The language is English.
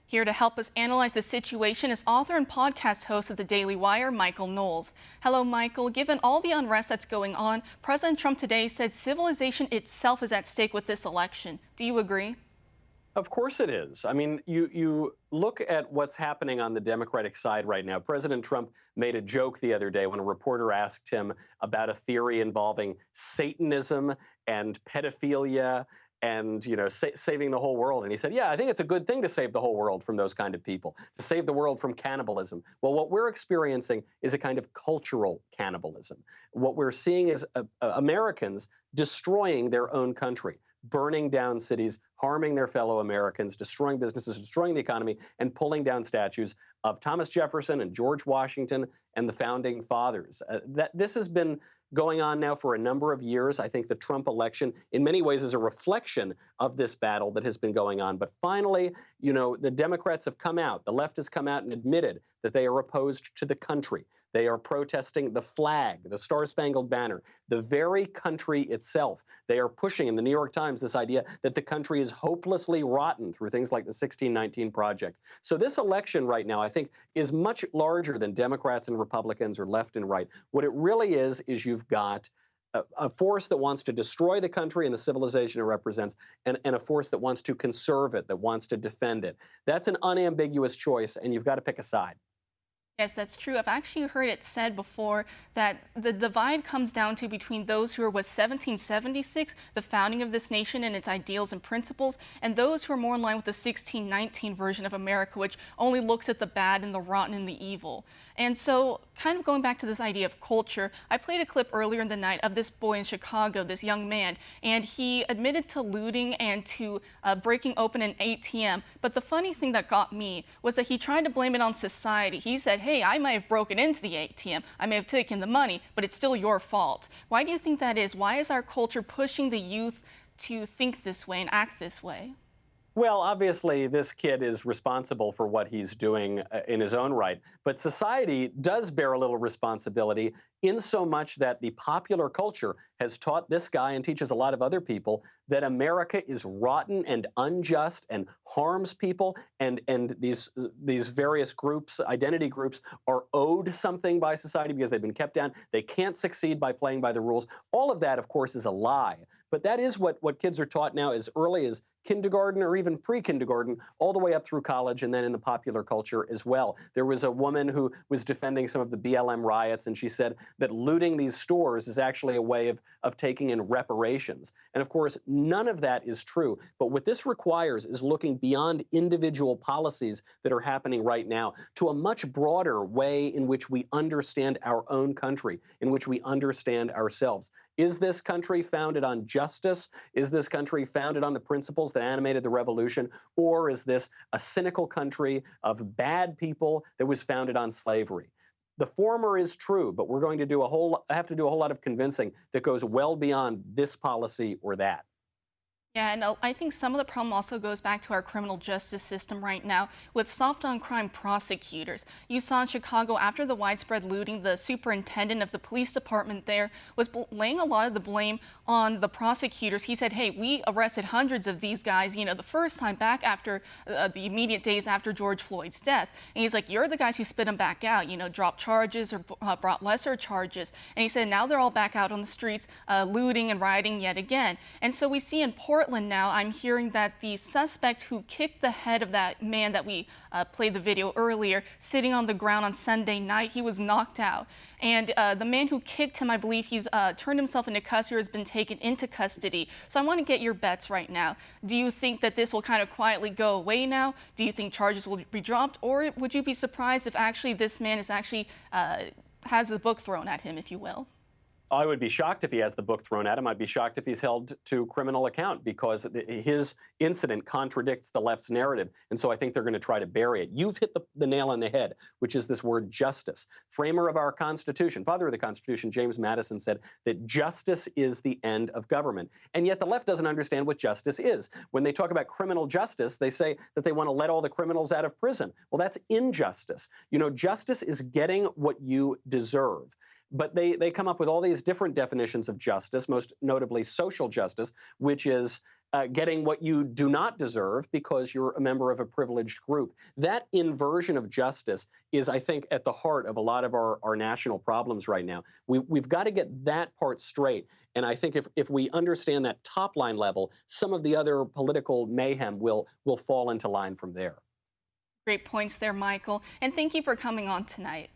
Here to help us analyze the situation is author and podcast host of The Daily Wire, Michael Knowles. Hello, Michael. Given all the unrest that's going on, President Trump today said civilization itself is at stake with this election. Do you agree? Of course it is. I mean, you look at what's happening on the Democratic side right now. President Trump made a joke the other day when a reporter asked him about a theory involving Satanism and pedophilia and, saving the whole world. And he said, yeah, I think it's a good thing to save the whole world from those kind of people, to save the world from cannibalism. Well, what we're experiencing is a kind of cultural cannibalism. What we're seeing is Americans destroying their own country, burning down cities, harming their fellow Americans, destroying businesses, destroying the economy, and pulling down statues of Thomas Jefferson and George Washington and the founding fathers. This has been going on now for a number of years. I think the Trump election, in many ways, is a reflection of this battle that has been going on. But finally, the Democrats have come out, the left has come out and admitted that they are opposed to the country. They are protesting the flag, the Star-Spangled Banner, the very country itself. They are pushing in the New York Times this idea that the country is hopelessly rotten through things like the 1619 Project. So this election right now, I think, is much larger than Democrats and Republicans or left and right. What it really is you've got a force that wants to destroy the country and the civilization it represents, and a force that wants to conserve it, that wants to defend it. That's an unambiguous choice, and you've got to pick a side. Yes, that's true. I've actually heard it said before that the divide comes down to between those who are with 1776, the founding of this nation and its ideals and principles, and those who are more in line with the 1619 version of America, which only looks at the bad and the rotten and the evil. And so, kind of going back to this idea of culture, I played a clip earlier in the night of this boy in Chicago, this young man, and he admitted to looting and to breaking open an ATM. But the funny thing that got me was that he tried to blame it on society. He said, hey, I might have broken into the ATM, I may have taken the money, but it's still your fault. Why do you think that is? Why is our culture pushing the youth to think this way and act this way? Well, obviously, this kid is responsible for what he's doing in his own right. But society does bear a little responsibility in so much that the popular culture has taught this guy and teaches a lot of other people that America is rotten and unjust and harms people, and these various groups, identity groups, are owed something by society because they've been kept down. They can't succeed by playing by the rules. All of that, of course, is a lie. But that is what kids are taught now as early as kindergarten or even pre-kindergarten, all the way up through college and then in the popular culture as well. There was a woman who was defending some of the BLM riots, and she said that looting these stores is actually a way of taking in reparations. And of course, none of that is true. But what this requires is looking beyond individual policies that are happening right now to a much broader way in which we understand our own country, in which we understand ourselves. Is this country founded on justice? Is this country founded on the principles that animated the revolution? Or is this a cynical country of bad people that was founded on slavery? The former is true, but we're going to have to do a whole lot of convincing that goes well beyond this policy or that. Yeah, and I think some of the problem also goes back to our criminal justice system right now with soft on crime prosecutors. You saw in Chicago after the widespread looting, the superintendent of the police department there was laying a lot of the blame on the prosecutors. He said, hey, we arrested hundreds of these guys, the first time back after the immediate days after George Floyd's death. And he's like, you're the guys who spit them back out, dropped charges or brought lesser charges. And he said, now they're all back out on the streets looting and rioting yet again. And so we see in Portland now, I'm hearing that the suspect who kicked the head of that man that we played the video earlier, sitting on the ground on Sunday night, he was knocked out. And the man who kicked him, I believe he's turned himself into custody or has been taken into custody. So I want to get your bets right now. Do you think that this will kind of quietly go away now? Do you think charges will be dropped? Or would you be surprised if actually this man is actually has the book thrown at him, if you will? I would be shocked if he has the book thrown at him. I'd be shocked if he's held to criminal account because his incident contradicts the left's narrative. And so I think they're going to try to bury it. You've hit the nail on the head, which is this word justice. Framer of our Constitution, father of the Constitution, James Madison, said that justice is the end of government. And yet the left doesn't understand what justice is. When they talk about criminal justice, they say that they want to let all the criminals out of prison. Well, that's injustice. Justice is getting what you deserve. But they come up with all these different definitions of justice, most notably social justice, which is getting what you do not deserve because you're a member of a privileged group. That inversion of justice is, I think, at the heart of a lot of our national problems right now. We've got to get that part straight. And I think if we understand that top line level, some of the other political mayhem will fall into line from there. Great points there, Michael. And thank you for coming on tonight.